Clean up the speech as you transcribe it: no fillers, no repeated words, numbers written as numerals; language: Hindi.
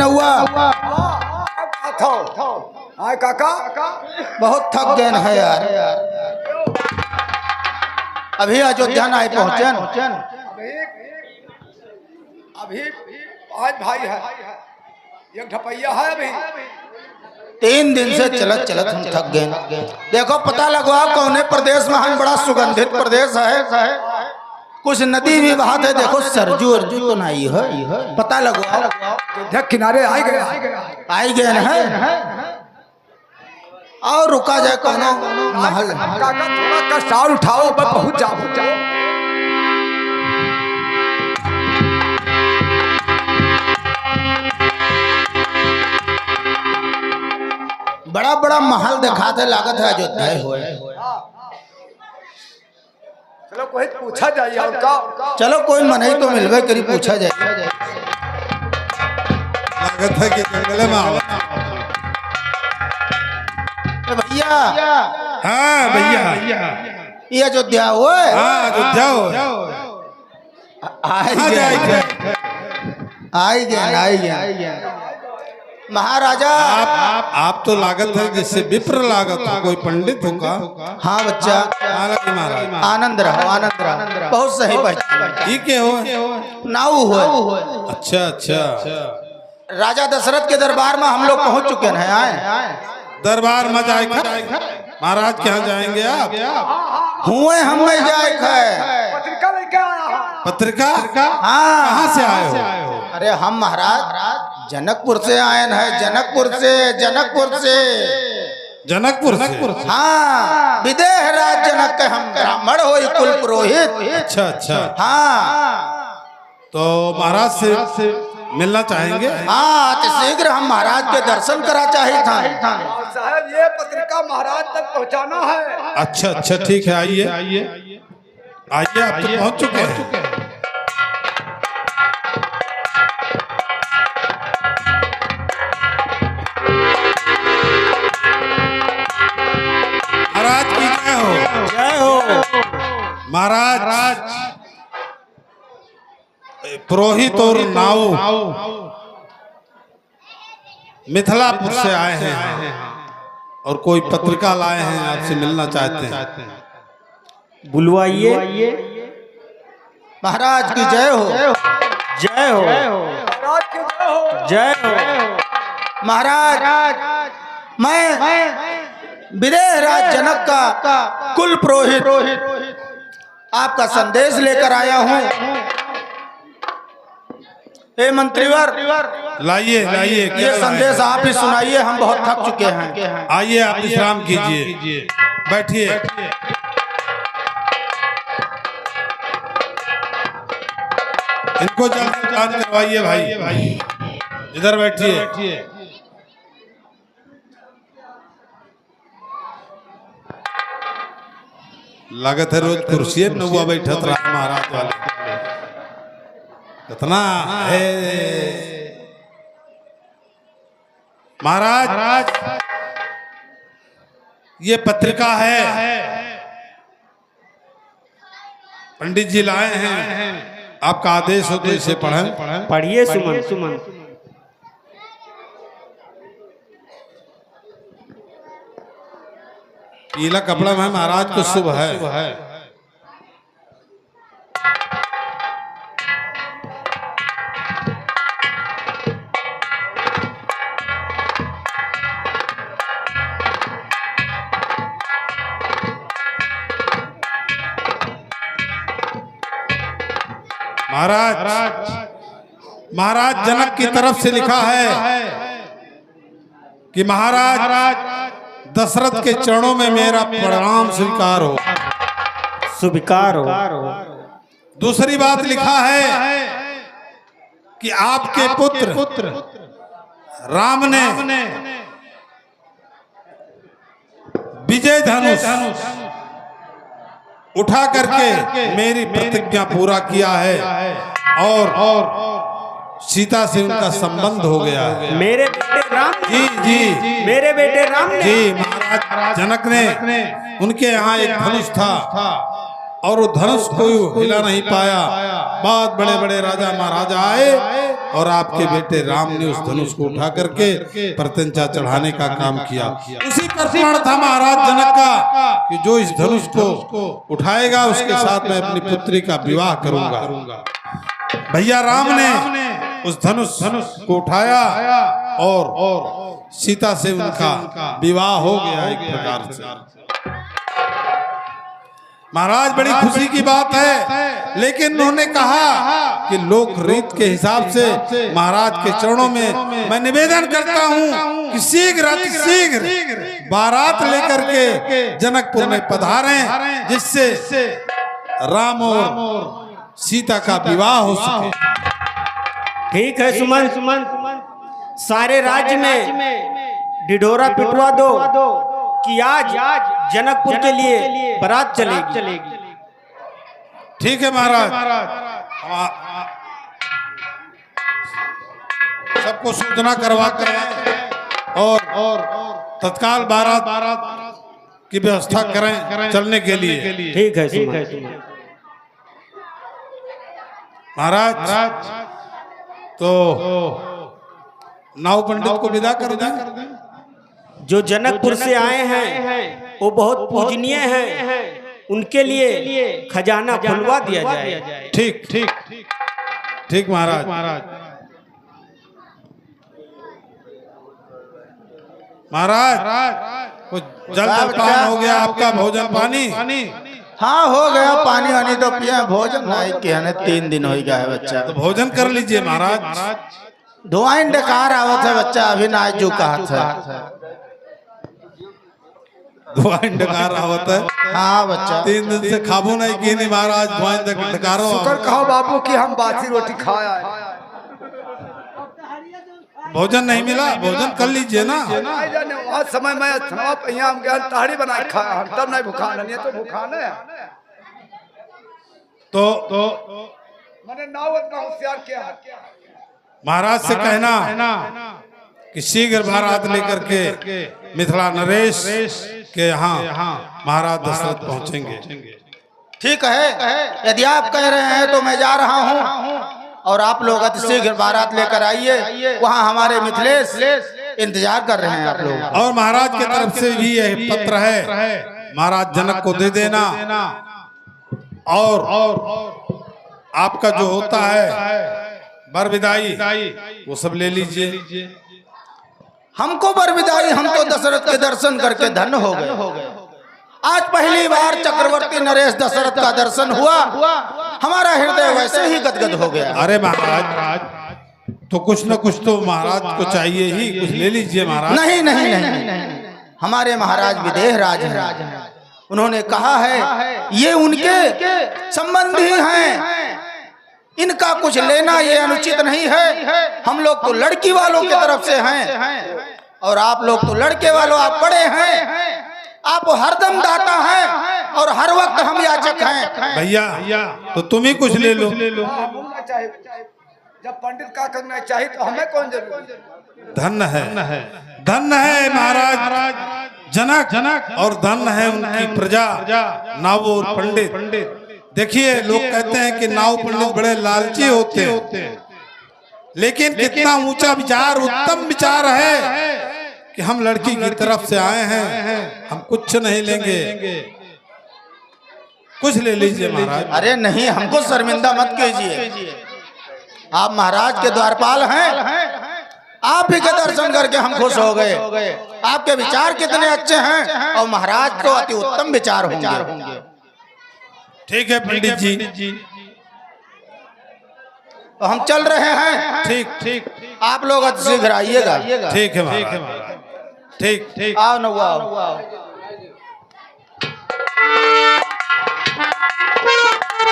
नौआ आए काका बहुत थक गए है यार। अभी अयोध्या आए पहुंचन। अभी आज भाई है एक ढपैया है अभी 3 दिन से चलत चलत हम थक गए। देखो पता लगवा कौने प्रदेश में हम बड़ा सुगंधित प्रदेश है। कुछ नदी भी बहात है। देखो सरजू अर्जू तो नहीं है। पता लगवा किनारे आई गए है और रुका जाए कोनो महल। काका थोड़ा कष्ट और उठाओ बस पहुंच जाओ। बड़ा बड़ा महल दिखाते लागत है अयोध्या हुए। चलो कोई पूछा जाए और का चलो कोई मन ही तो मिलवे करी पूछा जाए। लागत है कि जंगल में आवा। भैया हाँ भैया ये अयोध्या हुए। हाँ अयोध्या हो आई गए महाराजा। आप तो लागत है जिससे विप्र लागत हो। कोई पंडित होगा। हाँ बच्चा महाराज आनंद रहो। बहुत सही पहचान। ठीक है हो नाऊ हुए। अच्छा अच्छा राजा दशरथ के दरबार में हम लोग पहुंच चुके हैं। आए दरबार में जाए महाराज के यहाँ जाएंगे आप। हुए हम में जाए पत्रिका लेके आया पत्रिका हाँ कहाँ से आए हो? अरे हम महाराज जनकपुर से आए हैं। जनकपुर से हाँ विदेह राज जनक के हम ब्राह्मण हो कुल पुरोहित। अच्छा अच्छा हाँ तो महाराज से मिलना चाहेंगे। हाँ तो शीघ्र हम महाराज के दर्शन करा चाहिए था। साहब ये पत्रिका महाराज तक पहुंचाना है। अच्छा अच्छा ठीक है आइए आप तो पहुंच चुके हैं। महाराज की जय हो। महाराज पुरोहित और नाऊ मिथिलापुर से आए हैं और कोई पत्रिका लाए हैं आपसे मिलना चाहते हैं। बुलवाइए। महाराज की जय हो। महाराज की जय हो। महाराज मैं विदेह राज जनक का कुल पुरोहित आपका संदेश लेकर आया हूँ। हे मंत्रीवर लाइए ये संदेश आप ही सुनाइए। हम बहुत थक चुके हैं। आइए आप विश्राम कीजिए बैठिए। इनको जल्दी काम करवाइए भाई इधर बैठिए। लागत है रोज कुर्सी नौवा बैठत रहा महाराज वाले कितना है। महाराज ये पत्रिका है पंडित जी लाए हैं। आपका आदेश हो तो इसे पढ़ें। पढ़िए सुमन। पीला कपड़ा में महाराज को शुभ है। महाराज जनक की तरफ से लिखा है कि महाराज दशरथ के चरणों में मेरा प्रणाम स्वीकार हो। दूसरी बात लिखा है कि आपके पुत्र राम ने विजय धनुष उठा करके मेरी प्रतिज्ञा पूरा किया है और सीता से उनका संबंध हो गया है। मेरे बेटे राम जी मेरे बेटे राम जी महाराज जनक ने उनके यहाँ एक धनुष था और वो धनुष को हिला नहीं पाया। बहुत बड़े बड़े राजा महाराजा आए और आपके बेटे राम ने उस धनुष को उठा करके प्रत्यंचा चढ़ाने का काम किया। उसी पर प्रण था महाराज जनक का कि जो इस धनुष को उठाएगा उसके साथ मैं अपनी पुत्री का विवाह करूंगा। भैया राम ने उस धनुष को उठाया और सीता से उनका विवाह हो गया एक प्रकार से। महाराज बड़ी खुशी की बात है, लेकिन उन्होंने कहा कि लोक रीत के हिसाब से महाराज के चरणों में मैं निवेदन करता हूं कि शीघ्र बारात लेकर के जनकपुर में पधारें, जिससे राम और सीता का विवाह हो सके। ठीक है सुमन, सारे राज्य में ढिढोरा पिटवा दो कि आज जनकपुर के लिए बारात चलेगी। ठीक है महाराज, सबको सूचना करवा कर और तत्काल बारात की व्यवस्था करें चलने के लिए। ठीक है सुमन। महाराज तो नाव पंडित को विदा कर दें। जो जनकपुर से आए हैं वो बहुत पूजनीय हैं, उनके लिए खजाना खुलवा दिया जाए। ठीक महाराज। महाराज कुछ जल जलपान हो गया आपका, भोजन पानी? हाँ हो गया, पानी वानी तो पिया, भोजन नहीं किया ने 3 दिन हो गया है बच्चा। तो भोजन कर लीजिए महाराज। धुआं डकार आवत है बच्चा, अभी ना जो कहा था धुआं डकार आवत है। हाँ बच्चा 3 दिन से खाबो नहीं की नहीं महाराज, धुआं डकारो। शुक्र कहो बाबू कि हम बासी रोटी खाया है। भोजन नहीं मिला, भोजन कर लीजिए ना। वहाँ समय में हम ताड़ी बना के खाया, हम तब नहीं भूखा नहीं तो भूखा नहीं। तो मैंने नावत का होशियार किया। महाराज से कहना कि शीघ्र बारात लेकर के मिथिला नरेश के यहाँ महाराज दशरथ पहुँचेंगे। ठीक है, यदि आप कह रहे हैं तो मैं जा रहा हूँ और आप लोग अतिशीघ्र बारात लेकर आइए। वहाँ हमारे मिथिलेश इंतजार कर रहे हैं आप लोग। और महाराज की तरफ से भी यह पत्र है, महाराज जनक को दे देना और आपका जो होता है बर विदाई वो सब ले लीजिए। हमको बर विदाई, हम तो दशरथ के दर्शन करके धन्य हो गए। आज पहली बार चक्रवर्ती नरेश दशरथ का दर्शन हुआ, हमारा हृदय वैसे ही गदगद हो गया। अरे महाराज तो कुछ न कुछ तो महाराज को चाहिए ही, कुछ ले लीजिए महाराज। नहीं, हमारे महाराज विदेह राज हैं, उन्होंने कहा है ये उनके संबंधी हैं, इनका कुछ लेना ये अनुचित नहीं है। हम लोग तो लड़की वालों की तरफ से हैं और आप लोग तो लड़के वालों, आप बड़े हैं, आप हरदम दाता हैं और हर वक्त हम याचक हैं। भैया तो तुम ही कुछ ले लो। जब पंडित का करना चाहिए तो हमें कौन जरूरी? धन्य है महाराज जनक और धन्य है उनकी प्रजा नाव और पंडित। देखिए लोग कहते हैं कि नाव पंडित बड़े लालची होते हैं, लेकिन कितना ऊंचा विचार, उत्तम विचार है कि हम लड़की की तरफ से आए हैं, हम कुछ नहीं लेंगे, कुछ ले लीजिए महाराज। अरे नहीं, हमको शर्मिंदा मत कीजिए, आप महाराज के द्वारपाल हैं, आप ही के दर्शन करके हम खुश हो गए। आपके विचार कितने अच्छे हैं और महाराज को अति उत्तम विचार होंगे। ठीक है पंडित जी, तो हम चल रहे हैं। ठीक आप लोग अति शीघ्र आइएगा। ठीक है महाराज, ठीक आओ न आओ।